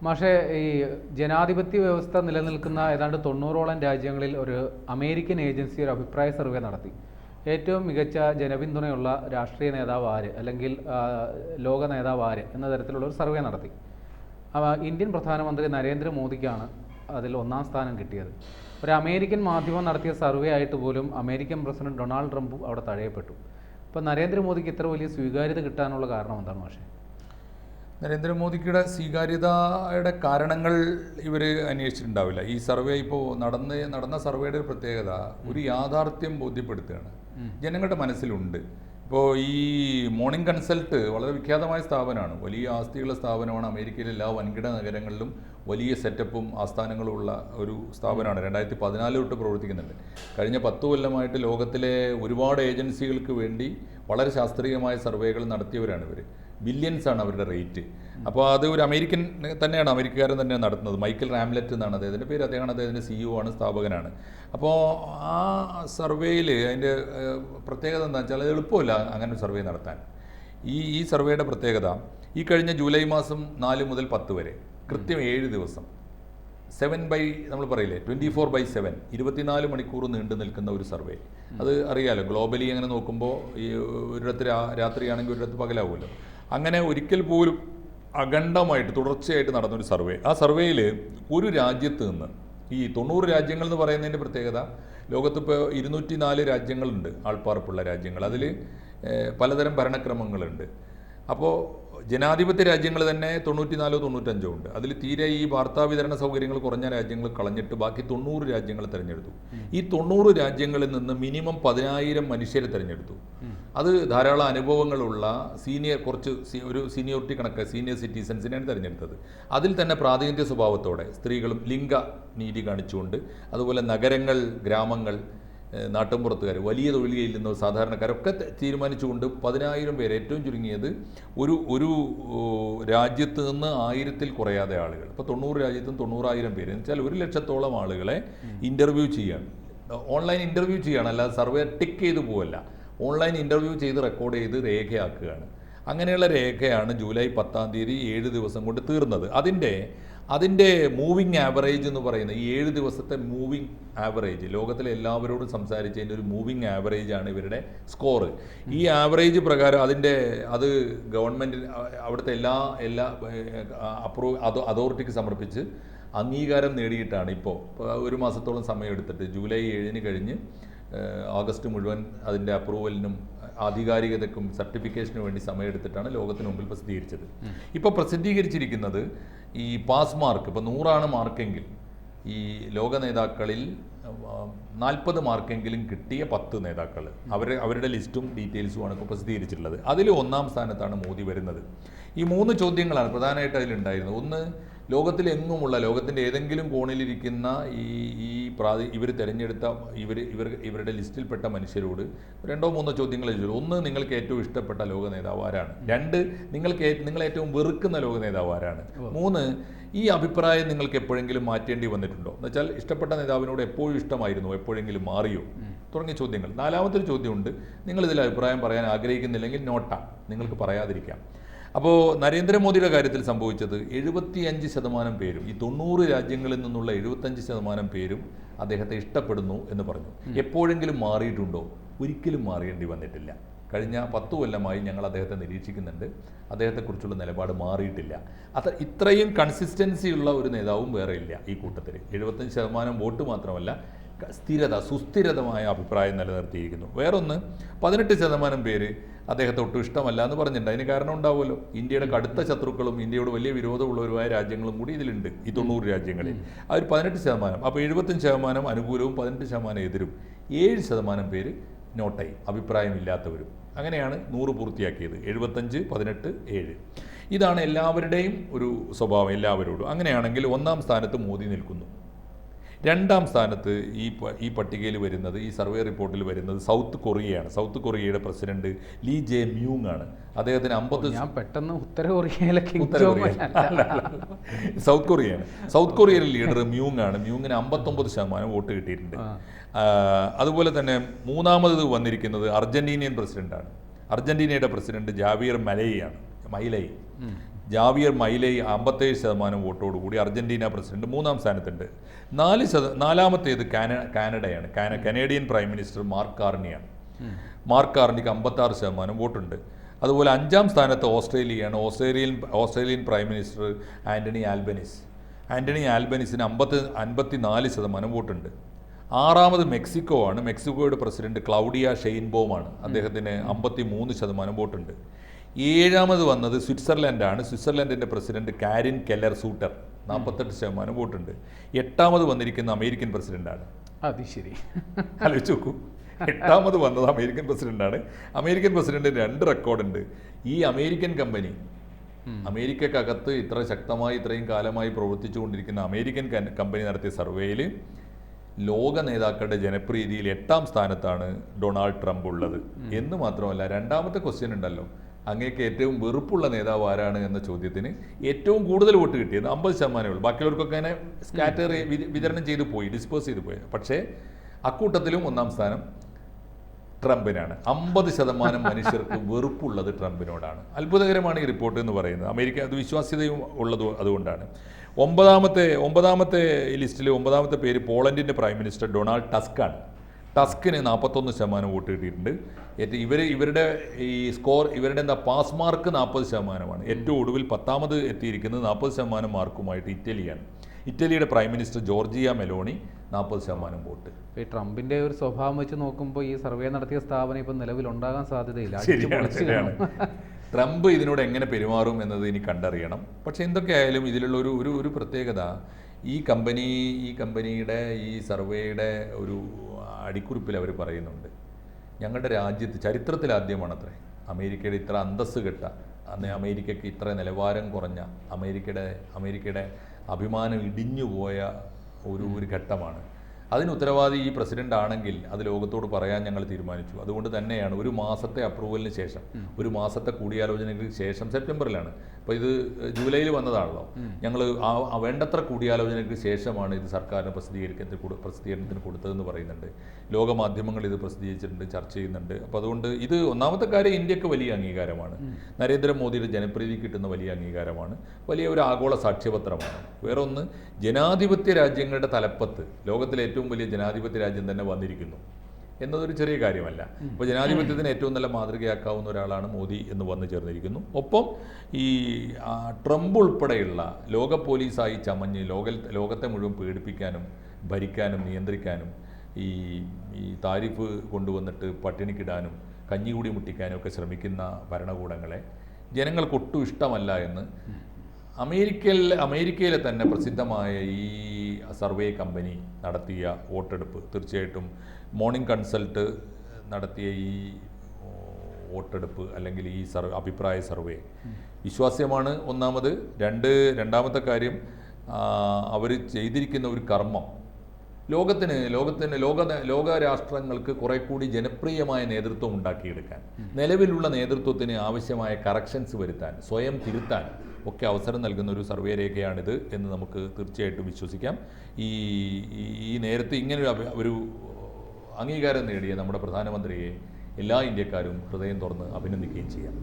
പക്ഷേ ഈ ജനാധിപത്യ വ്യവസ്ഥ നിലനിൽക്കുന്ന ഏതാണ്ട് 90ഓളം രാജ്യങ്ങളിൽ ഒരു അമേരിക്കൻ ഏജൻസി ഒരു അഭിപ്രായ സർവേ നടത്തി. ഏറ്റവും മികച്ച ജനപിന്തുണയുള്ള രാഷ്ട്രീയ നേതാവ് ആര്, അല്ലെങ്കിൽ ലോക നേതാവ് ആര് എന്ന തരത്തിലുള്ള ഒരു സർവേ നടത്തി. ഇന്ത്യൻ പ്രധാനമന്ത്രി നരേന്ദ്രമോദിക്കാണ് അതിൽ ഒന്നാം സ്ഥാനം കിട്ടിയത്. ഒരു അമേരിക്കൻ മാധ്യമം നടത്തിയ സർവേ ആയിട്ട് പോലും അമേരിക്കൻ പ്രസിഡന്റ് ഡൊണാൾഡ് ട്രംപ് അവിടെ തഴയപ്പെട്ടു. അപ്പോൾ നരേന്ദ്രമോദിക്ക് ഇത്ര വലിയ സ്വീകാര്യത കിട്ടാനുള്ള കാരണം എന്താണ്? പക്ഷേ നരേന്ദ്രമോദിയുടെ സ്വീകാര്യതയുടെ കാരണങ്ങൾ ഇവർ അന്വേഷിച്ചിട്ടുണ്ടാവില്ല. ഈ സർവേ ഇപ്പോൾ നടന്ന സർവേയുടെ ഒരു പ്രത്യേകത ഒരു യാഥാർത്ഥ്യം ബോധ്യപ്പെടുത്തുകയാണ്. ജനങ്ങളുടെ മനസ്സിലുണ്ട്. ഇപ്പോൾ ഈ മോർണിംഗ് കൺസൾട്ട് വളരെ വിഖ്യാതമായ സ്ഥാപനമാണ്, വലിയ ആസ്തിയുള്ള സ്ഥാപനമാണ്. അമേരിക്കയിലെ എല്ലാ വൻകിട നഗരങ്ങളിലും വലിയ സെറ്റപ്പും ആസ്ഥാനങ്ങളും ഉള്ള ഒരു സ്ഥാപനമാണ്. 2014 തൊട്ട് പ്രവർത്തിക്കുന്നുണ്ട്. കഴിഞ്ഞ 10 കൊല്ലമായിട്ട് ലോകത്തിലെ ഒരുപാട് ഏജൻസികൾക്ക് വേണ്ടി വളരെ ശാസ്ത്രീയമായ സർവേകൾ നടത്തിയവരാണ് ഇവർ. ബില്യൺസാണ് അവരുടെ റേറ്റ്. അപ്പോൾ അത് ഒരു അമേരിക്കൻ തന്നെയാണ്, അമേരിക്കക്കാരൻ തന്നെയാണ് നടത്തുന്നത്. മൈക്കൽ റാംലെറ്റ് എന്നാണ് അദ്ദേഹത്തിൻ്റെ പേര്. അദ്ദേഹമാണ് അദ്ദേഹത്തിൻ്റെ CEO ആണ്, സ്ഥാപകനാണ്. അപ്പോൾ ആ സർവേയിൽ അതിൻ്റെ പ്രത്യേകത എന്താണെന്ന് വെച്ചാൽ അത് എളുപ്പമില്ല അങ്ങനെ ഒരു സർവേ നടത്താൻ. ഈ സർവേയുടെ പ്രത്യേകത ഈ കഴിഞ്ഞ ജൂലൈ മാസം 4 മുതൽ 10 വരെ കൃത്യം 7 ദിവസം 7 നമ്മൾ പറയില്ലേ 24/7 24 മണിക്കൂർ നീണ്ടു നിൽക്കുന്ന ഒരു സർവേ. അത് അറിയാലോ, ഗ്ലോബലി അങ്ങനെ നോക്കുമ്പോൾ ഈ ഒരിടത്ത് രാത്രിയാണെങ്കിൽ ഒരിടത്ത് പകലാവുമല്ലോ. അങ്ങനെ ഒരിക്കൽ പോലും അഖണ്ഡമായിട്ട് തുടർച്ചയായിട്ട് നടന്നൊരു സർവേ. ആ സർവേയിൽ ഒരു രാജ്യത്ത് നിന്ന് ഈ 90 രാജ്യങ്ങൾ എന്ന് പറയുന്നതിൻ്റെ പ്രത്യേകത, ലോകത്തിപ്പോൾ 204 രാജ്യങ്ങളുണ്ട്, ആൾപ്പാർപ്പുള്ള രാജ്യങ്ങൾ. അതിൽ പലതരം ഭരണക്രമങ്ങളുണ്ട്. അപ്പോൾ ജനാധിപത്യ രാജ്യങ്ങൾ തന്നെ 94 95 ഉണ്ട്. അതിൽ തീരെ ഈ വാർത്താ വിതരണ സൗകര്യങ്ങൾ കുറഞ്ഞ രാജ്യങ്ങൾ കളഞ്ഞിട്ട് ബാക്കി 90 രാജ്യങ്ങൾ തിരഞ്ഞെടുത്തു. ഈ 90 രാജ്യങ്ങളിൽ നിന്ന് മിനിമം 10,000 മനുഷ്യരെ തിരഞ്ഞെടുത്തു. അത് ധാരാളം അനുഭവങ്ങളുള്ള ഒരു സീനിയോറിറ്റി കണക്ക് സീനിയർ സിറ്റിസൻസിനെയാണ് തിരഞ്ഞെടുത്തത്. അതിൽ തന്നെ പ്രാതിനിധ്യ സ്വഭാവത്തോടെ സ്ത്രീകളും ലിംഗ നീതി കാണിച്ചുകൊണ്ട്, അതുപോലെ നഗരങ്ങൾ, ഗ്രാമങ്ങൾ, നാട്ടിൻപുറത്തുകാർ, വലിയ തൊഴിൽ ചെയ്യുന്ന സാധാരണക്കാരൊക്കെ തീരുമാനിച്ചുകൊണ്ട് 10,000 പേര്, ഏറ്റവും ചുരുങ്ങിയത് ഒരു രാജ്യത്ത് നിന്ന് 1000-ൽ കുറയാതെ ആളുകൾ. ഇപ്പോൾ 90 രാജ്യത്തും 90,000 പേര് എന്ന് വെച്ചാൽ 1,00,000-ഓളം ആളുകളെ ഇൻ്റർവ്യൂ ചെയ്യാണ്. ഓൺലൈൻ ഇൻ്റർവ്യൂ ചെയ്യാണ്, അല്ലാതെ സർവേ ടിക്ക് ചെയ്ത് പോവല്ല. ഓൺലൈൻ ഇൻ്റർവ്യൂ ചെയ്ത് റെക്കോർഡ് ചെയ്ത് രേഖയാക്കുകയാണ്. അങ്ങനെയുള്ള രേഖയാണ് ജൂലൈ 10-ാം തീയതി 7 ദിവസം കൊണ്ട് തീർന്നത്. അതിൻ്റെ മൂവിങ് ആവറേജ് എന്ന് പറയുന്നത്, ഈ 7 ദിവസത്തെ മൂവിങ് ആവറേജ്, ലോകത്തിലെ എല്ലാവരോടും സംസാരിച്ചതിൻ്റെ ഒരു മൂവിങ് ആവറേജാണ് ഇവരുടെ സ്കോർ. ഈ ആവറേജ് പ്രകാരം അത് ഗവൺമെൻറ് അവിടുത്തെ എല്ലാ അതോറിറ്റിക്ക് സമർപ്പിച്ച് അംഗീകാരം നേടിയിട്ടാണ് ഇപ്പോൾ ഒരു മാസത്തോളം സമയമെടുത്തിട്ട് ജൂലൈ 7-ന് കഴിഞ്ഞ് ഓഗസ്റ്റ് മുഴുവൻ അതിൻ്റെ അപ്രൂവലിനും ആധികാരികതയ്ക്കും സർട്ടിഫിക്കേഷന് വേണ്ടി സമയമെടുത്തിട്ടാണ് ലോകത്തിന് മുമ്പിൽ പ്രസിദ്ധീകരിച്ചത്. ഇപ്പോൾ പ്രസിദ്ധീകരിച്ചിരിക്കുന്നത് ഈ പാസ് മാർക്ക്, ഇപ്പോൾ 100 മാർക്കെങ്കിൽ ഈ ലോക നേതാക്കളിൽ 40 മാർക്കെങ്കിലും കിട്ടിയ 10 നേതാക്കൾ, അവരുടെ ലിസ്റ്റും ഡീറ്റെയിൽസുമാണ് ഇപ്പോൾ പ്രസിദ്ധീകരിച്ചിട്ടുള്ളത്. അതിൽ 1-ാം സ്ഥാനത്താണ് മോദി വരുന്നത്. ഈ 3 ചോദ്യങ്ങളാണ് പ്രധാനമായിട്ട് അതിലുണ്ടായിരുന്നത്. ഒന്ന്, ലോകത്തിലെങ്ങുമുള്ള, ലോകത്തിൻ്റെ ഏതെങ്കിലും കോണിലിരിക്കുന്ന ഇവർ തിരഞ്ഞെടുത്ത ഇവരുടെ ലിസ്റ്റിൽപ്പെട്ട മനുഷ്യരോട് 2-3 ചോദ്യങ്ങൾ ചോദിച്ചു. ഒന്ന്, നിങ്ങൾക്ക് ഏറ്റവും ഇഷ്ടപ്പെട്ട ലോക നേതാവ് ആരാണ്? 2, നിങ്ങൾ ഏറ്റവും വെറുക്കുന്ന ലോക നേതാവ് ആരാണ്? 3, ഈ അഭിപ്രായം നിങ്ങൾക്ക് എപ്പോഴെങ്കിലും മാറ്റേണ്ടി വന്നിട്ടുണ്ടോ? എന്ന് വെച്ചാൽ ഇഷ്ടപ്പെട്ട നേതാവിനോട് എപ്പോഴും ഇഷ്ടമായിരുന്നു, എപ്പോഴെങ്കിലും മാറിയോ, തുടങ്ങിയ ചോദ്യങ്ങൾ. 4-മത്തെ ചോദ്യമുണ്ട്, നിങ്ങളിതിൽ അഭിപ്രായം പറയാൻ ആഗ്രഹിക്കുന്നില്ലെങ്കിൽ നോട്ടാ, നിങ്ങൾക്ക് പറയാതിരിക്കാം. അപ്പോൾ നരേന്ദ്രമോദിയുടെ കാര്യത്തിൽ സംഭവിച്ചത് 75% പേരും, ഈ 90 രാജ്യങ്ങളിൽ നിന്നുള്ള 75% പേരും അദ്ദേഹത്തെ ഇഷ്ടപ്പെടുന്നു എന്ന് പറഞ്ഞു. എപ്പോഴെങ്കിലും മാറിയിട്ടുണ്ടോ? ഒരിക്കലും മാറേണ്ടി വന്നിട്ടില്ല. കഴിഞ്ഞ 10 കൊല്ലമായി ഞങ്ങൾ അദ്ദേഹത്തെ നിരീക്ഷിക്കുന്നുണ്ട്. അദ്ദേഹത്തെക്കുറിച്ചുള്ള നിലപാട് മാറിയിട്ടില്ല. ഇത്രയും കൺസിസ്റ്റൻസിയുള്ള ഒരു നേതാവും വേറെ ഇല്ല ഈ കൂട്ടത്തിൽ. 75% വോട്ട് മാത്രമല്ല, സുസ്ഥിരതമായ അഭിപ്രായം നിലനിർത്തിയിരിക്കുന്നു. വേറൊന്ന്, 18% പേര് അദ്ദേഹത്തെ ഒട്ടും ഇഷ്ടമല്ല എന്ന് പറഞ്ഞിട്ടുണ്ട്. അതിന് കാരണം ഉണ്ടാവുമല്ലോ, ഇന്ത്യയുടെ കടുത്ത ശത്രുക്കളും ഇന്ത്യയോട് വലിയ വിരോധമുള്ളവരുമായ രാജ്യങ്ങളും കൂടി ഇതിലുണ്ട് ഈ 90 രാജ്യങ്ങളിൽ. ആ ഒരു 18%. അപ്പോൾ 75% അനുകൂലവും 18% എതിരും, 7% പേര് നോട്ടായി, അഭിപ്രായമില്ലാത്തവരും. അങ്ങനെയാണ് 100 പൂർത്തിയാക്കിയത്. 75, 18, 7. ഇതാണ് എല്ലാവരുടെയും ഒരു സ്വഭാവം, എല്ലാവരോടും. അങ്ങനെയാണെങ്കിൽ 1-ാം സ്ഥാനത്ത് മോദി നിൽക്കുന്നു. 2-ാം സ്ഥാനത്ത് ഈ പട്ടികയിൽ വരുന്നത്, ഈ സർവേ റിപ്പോർട്ടിൽ വരുന്നത് സൗത്ത് കൊറിയയാണ്. സൗത്ത് കൊറിയയുടെ പ്രസിഡന്റ് ലീ ജെ മ്യൂങ് ആണ്. അദ്ദേഹത്തിന് 50. ഞാൻ പെട്ടെന്ന് ഉത്തര കൊറിയയിലേക്ക് സൗത്ത് കൊറിയയാണ്. സൗത്ത് കൊറിയയിലെ ലീഡർ മ്യൂങ് ആണ്. മ്യൂങ്ങിന് 59% വോട്ട് കിട്ടിയിട്ടുണ്ട്. അതുപോലെ തന്നെ 3-മത് വന്നിരിക്കുന്നത് അർജന്റീനിയൻ പ്രസിഡന്റാണ്. അർജന്റീനയുടെ president Javier Milei. Javier Milei 57% വോട്ടോടുകൂടി അർജന്റീന പ്രസിഡന്റ് 3-ാം സ്ഥാനത്തുണ്ട്. നാലാമത്തേത് കാനഡയാണ്. കനേഡിയൻ പ്രൈം മിനിസ്റ്റർ മാർക്ക് കാർണിയാണ്. മാർക്ക് കാർണിക്ക് 56% വോട്ടുണ്ട്. അതുപോലെ 5-ാം സ്ഥാനത്ത് ഓസ്ട്രേലിയയാണ്. ഓസ്ട്രേലിയൻ പ്രൈം മിനിസ്റ്റർ ആന്റണി ആൽബനീസിന് 54% വോട്ടുണ്ട്. 6-ാമത് മെക്സിക്കോ ആണ്. മെക്സിക്കോയുടെ പ്രസിഡന്റ് ക്ലൗഡിയ ഷെയിൻബോമാണ്. അദ്ദേഹത്തിന് 53% വോട്ടുണ്ട്. 7-ാമത് വന്നത് സ്വിറ്റ്സർലൻഡാണ്. സ്വിറ്റ്സർലൻഡിൻ്റെ പ്രസിഡന്റ് കാരിൻ കെല്ലർ സൂട്ടർ 48% വോട്ടുണ്ട്. 8-ാമത് വന്നിരിക്കുന്ന അമേരിക്കൻ പ്രസിഡന്റാണ്. അത് ശരി, ആലോചിച്ച് നോക്കൂ. 8-ാമത് വന്നത് അമേരിക്കൻ പ്രസിഡന്റാണ്. അമേരിക്കൻ പ്രസിഡന്റിന് 2 റെക്കോർഡുണ്ട്. ഈ അമേരിക്കൻ കമ്പനി, അമേരിക്കക്കകത്ത് ഇത്ര ശക്തമായി ഇത്രയും കാലമായി പ്രവർത്തിച്ചുകൊണ്ടിരിക്കുന്ന അമേരിക്കൻ കമ്പനി നടത്തിയ സർവേയിൽ ലോക നേതാക്കളുടെ ജനപ്രീതിയിൽ 8-ാം സ്ഥാനത്താണ് ഡൊണാൾഡ് ട്രംപ് ഉള്ളത് എന്ന് മാത്രമല്ല, 2-ാമത്തെ ക്വസ്റ്റ്യൻ ഉണ്ടല്ലോ, അങ്ങേക്ക് ഏറ്റവും വെറുപ്പുള്ള നേതാവ് ആരാണ് എന്ന ചോദ്യത്തിന് ഏറ്റവും കൂടുതൽ വോട്ട് കിട്ടിയത് 50% ഉള്ളൂ. ബാക്കിയുള്ളവർക്കൊക്കെ അങ്ങനെ സ്കാറ്റർ വിതരണം ചെയ്തു പോയി, ഡിസ്പേഴ്സ് ചെയ്തു പോയി. പക്ഷേ അക്കൂട്ടത്തിലും 1-ാം സ്ഥാനം ട്രംപിനാണ്. 50% മനുഷ്യർക്ക് വെറുപ്പുള്ളത് ട്രംപിനോടാണ്. അത്ഭുതകരമാണ് ഈ റിപ്പോർട്ട് എന്ന് പറയുന്നത്. അമേരിക്ക അത് വിശ്വാസ്യതയും ഉള്ളത് അതുകൊണ്ടാണ്. 9-ാമത്തെ ലിസ്റ്റിൽ 9-ാമത്തെ പേര് പോളണ്ടിൻ്റെ പ്രൈം മിനിസ്റ്റർ ഡൊണാൾഡ് ടസ്കാണ്. ടസ്കിന് 41% വോട്ട് കിട്ടിയിട്ടുണ്ട്. ഇവരുടെ ഈ സ്കോർ, ഇവരുടെ പാസ് മാർക്ക് 40%. ഏറ്റവും ഒടുവിൽ 10-ാമത് എത്തിയിരിക്കുന്നത് 40% മാർക്കുമായിട്ട് ഇറ്റലിയാണ്. ഇറ്റലിയുടെ prime minister Georgia Meloni 40% vote. ഈ ട്രംപിന്റെ ഒരു സ്വഭാവം വെച്ച് നോക്കുമ്പോൾ ഈ സർവേ നടത്തിയ സ്ഥാപനം ഇപ്പം നിലവിലുണ്ടാകാൻ സാധ്യതയില്ല. ശരിയാണ്. ട്രംപ് ഇതിനോട് എങ്ങനെ പെരുമാറും എന്നത് ഇനി കണ്ടറിയണം. പക്ഷെ എന്തൊക്കെയായാലും ഇതിലുള്ള ഒരു പ്രത്യേകത, ഈ കമ്പനിയുടെ ഈ സർവേയുടെ ഒരു അടിക്കുറിപ്പിൽ അവർ പറയുന്നുണ്ട്, ഞങ്ങളുടെ രാജ്യത്ത് ചരിത്രത്തിലാദ്യമാണത്രേ അമേരിക്കയുടെ ഇത്ര അന്തസ്സ് കെട്ട, അമേരിക്കയ്ക്ക് ഇത്ര നിലവാരം കുറഞ്ഞ, അമേരിക്കയുടെ അഭിമാനം ഇടിഞ്ഞുപോയ ഒരു ഘട്ടമാണ്. അതിന് ഉത്തരവാദി ഈ പ്രസിഡന്റ് ആണെങ്കിൽ അത് ലോകത്തോട് പറയാൻ ഞങ്ങൾ തീരുമാനിച്ചു. അതുകൊണ്ട് തന്നെയാണ് 1 മാസത്തെ അപ്രൂവലിന് ശേഷം, 1 മാസത്തെ കൂടിയാലോചനയ്ക്ക് ശേഷം, സെപ്റ്റംബറിലാണ്, അപ്പോൾ ഇത് ജൂലൈയിൽ വന്നതാണല്ലോ, ഞങ്ങൾ വേണ്ടത്ര കൂടിയാലോചനയ്ക്ക് ശേഷമാണ് ഇത് സർക്കാരിന് പ്രസിദ്ധീകരണത്തിന് കൊടുത്തതെന്ന് പറയുന്നുണ്ട്. ലോകമാധ്യമങ്ങൾ ഇത് പ്രസിദ്ധീകരിച്ചിട്ടുണ്ട്, ചർച്ച ചെയ്യുന്നുണ്ട്. അപ്പോൾ അതുകൊണ്ട് ഇത് ഒന്നാമത്തെ കാര്യം ഇന്ത്യക്ക് വലിയ അംഗീകാരമാണ്, നരേന്ദ്രമോദിയുടെ ജനപ്രീതി കിട്ടുന്ന വലിയ അംഗീകാരമാണ്, വലിയ ഒരു ആഗോള സാക്ഷ്യപത്രമാണ്. വേറൊന്ന്, ജനാധിപത്യ രാജ്യങ്ങളുടെ തലപ്പത്ത് ലോകത്തിലെ ഏറ്റവും വലിയ ജനാധിപത്യ രാജ്യം തന്നെ വന്നിരിക്കുന്നു എന്നതൊരു ചെറിയ കാര്യമല്ല. അപ്പോൾ ജനാധിപത്യത്തിന് ഏറ്റവും നല്ല മാതൃകയാക്കാവുന്ന ഒരാളാണ് മോദി എന്ന് വന്നു ചേർന്നിരിക്കുന്നു. ഒപ്പം ഈ ട്രംപ് ഉൾപ്പെടെയുള്ള ലോക പോലീസായി ചമഞ്ഞ് ലോകത്തെ മുഴുവൻ പേടിപ്പിക്കാനും ഭരിക്കാനും നിയന്ത്രിക്കാനും ഈ താരിഫ് കൊണ്ടുവന്നിട്ട് പട്ടിണിക്കിടാനും കഞ്ഞികൂടി മുട്ടിക്കാനും ഒക്കെ ശ്രമിക്കുന്ന ഭരണകൂടങ്ങളെ ജനങ്ങൾക്കൊട്ടും ഇഷ്ടമല്ല എന്ന് അമേരിക്കയിലെ തന്നെ പ്രസിദ്ധമായ ഈ സർവേ കമ്പനി നടത്തിയ വോട്ടെടുപ്പ്, തീർച്ചയായിട്ടും മോർണിംഗ് കൺസൾട്ട് നടത്തിയ ഈ വോട്ടെടുപ്പ് അല്ലെങ്കിൽ ഈ അഭിപ്രായ സർവേ വിശ്വാസ്യമാണ്. ഒന്നാമത്. രണ്ടാമത്തെ കാര്യം, അവർ ചെയ്തിരിക്കുന്ന ഒരു കർമ്മം ലോക രാഷ്ട്രങ്ങൾക്ക് കുറെ കൂടി ജനപ്രിയമായ നേതൃത്വം ഉണ്ടാക്കിയെടുക്കാൻ, നിലവിലുള്ള നേതൃത്വത്തിന് ആവശ്യമായ കറക്ഷൻസ് വരുത്താൻ, സ്വയം തിരുത്താൻ ഒക്കെ അവസരം നൽകുന്ന ഒരു സർവേ രേഖയാണിത് എന്ന് നമുക്ക് തീർച്ചയായിട്ടും വിശ്വസിക്കാം. ഈ നേരത്തെ ഇങ്ങനെ ഒരു അംഗീകാരം നേടിയ നമ്മുടെ പ്രധാനമന്ത്രിയെ എല്ലാ ഇന്ത്യക്കാരും ഹൃദയം തുറന്ന് അഭിനന്ദിക്കുകയും ചെയ്യാം.